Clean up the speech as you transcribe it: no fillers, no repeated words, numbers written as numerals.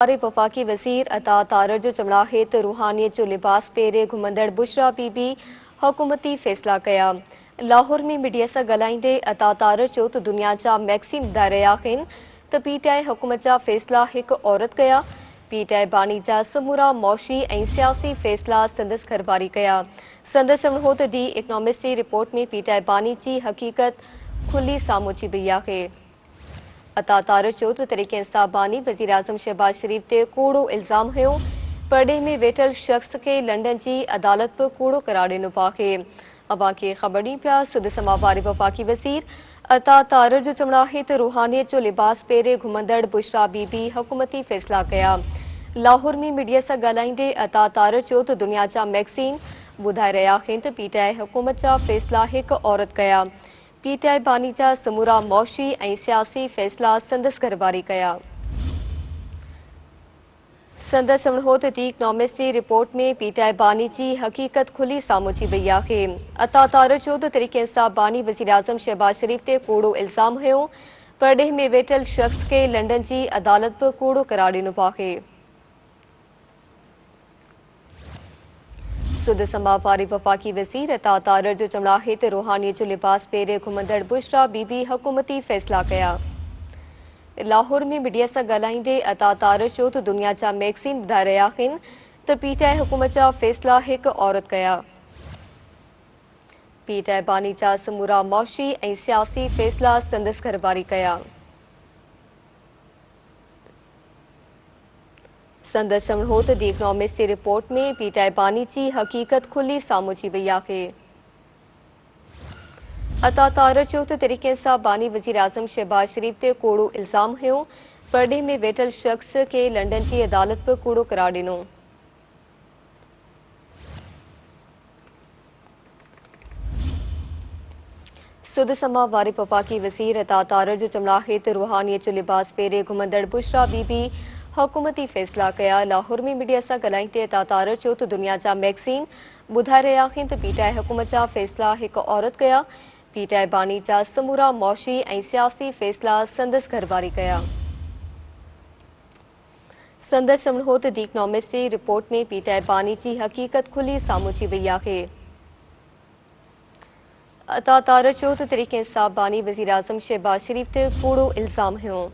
वफाकी वज़ीर अता तारर जो चमड़ा हेत रूहानियत जो लिबास पेरे घुमंदड़ बुशरा बीबी हुकूमती फ़ैसला कया। लाहौर में मीडिया सां ॻाल्हाईंदे अता तारर चयो त दुनिया जा मैगज़ीन ॿुधाए रहिया आहिनि त पीटीआई हुकूमत जा फ़ैसला हिक औरत कया। पीटीआई बानी जा समूरा मौशी ऐं सियासी फ़ैसला संदसि घरवारी कया। संदसि चवणो हो त दी इकनॉमिस्ट जी रिपोर्ट में पीटीआई बानी जी हक़ीक़त खुली साम्हूं अची वई आहे। अता तारर चयो त तरीक़े इंसाफ़ बानी वज़ीर आज़म शहबाज शरीफ ते कूड़ो इल्ज़ाम हुयो। परॾे में वेठल शख़्स खे लंडन जी अदालत बि कूड़ो करार ॾिनो आहे। अवां खे ख़बर ॾिनी पिया सुद समा वारे वफ़ाकी वज़ीर अता तारर जो चवणो आहे त रूहानियत जो लिबास पेरे घुमंदड़ बुशरा बीबी हुकूमती फ़ैसला कया। लाहौर में मीडिया सां ॻाल्हाईंदे अता तारर चयो त दुनिया जा मैगज़ीन ॿुधाए रहिया आहिनि त पीटीआई हुकूमत जा फ़ैसला हिक औरत कया। पीटीआई बानी जा समूरा मौशी ऐं सियासी फ़ैसला संदसि घरवारी कया। संदसि चवणो हो त दी इकनॉमिस्ट जी रिपोर्ट में पीटीआई बानी जी हक़ीक़त खुली साम्हूं अची वई आहे। अता तारर चयो त तरीक़े इंसाफ़ बानी वज़ीर आज़म शहबाज शरीफ ते कूड़ो इल्ज़ाम हुयो। परॾे में वेठल शख़्स खे लंडन जी अदालत बि कूड़ो करार ॾिनो आहे। सुद समा वारे वफ़ाकी वज़ीर अता तारर जो चवणो आहे त रूहानियत जो लिबास पेरे घुमंदड़ बुशरा बीबी हुकूमती फ़ैसला कया। लाहौर में मीडिया सां ॻाल्हाईंदे अता तारर चयो त दुनिया जा मैगज़ीन ॿुधाए रहिया आहिनि त पीटीआई हुकूमत जा फ़ैसला हिक औरत कया। पीटीआई बानी जा समूरा मौशी ऐं सियासी फ़ैसला संदसि घरवारी कया। संदसि चवणो हो त दी इकनॉमिस्ट जी रिपोर्ट में पीटीआई बानी जी हक़ीक़त खुली साम्हूं अची वई आहे। अता तारर चयो त तरीक़े इंसाफ़ बानी वज़ीर आज़म शहबाज शरीफ ते कूड़ो इल्ज़ाम हुयो। परॾे में वेठल शख़्स खे लंडन जी अदालत बि कूड़ो करार ॾिनो। सुद समा वारे वफ़ाकी वज़ीर अता तारर जो चवणो आहे त रूहानियत जो लिबास पेरे घुमंदड़ बुशरा बीबी हुकूमती फ़ैसला कया। लाहौर में मीडिया सां ॻाल्हाईंदे अता तारर चयो त दुनिया जा मैगज़ीन ॿुधाए रहिया आहिनि त पीटीआई हुकूमत जा फ़ैसला हिक औरत कया। पीटीआई बानी जा समूरा मौशी ऐं सियासी फ़ैसला संदसि घरवारी कया। संदसि चवणो हो त दी इकनॉमिस्ट जी रिपोर्ट में पीटीआई बानी जी हक़ीक़त खुली साम्हूं अची वई आहे। अता तारर चयो त तरीक़े इंसाफ़ बानी वज़ीर आज़म शहबाज शरीफ ते कूड़ो इल्ज़ाम हुयो।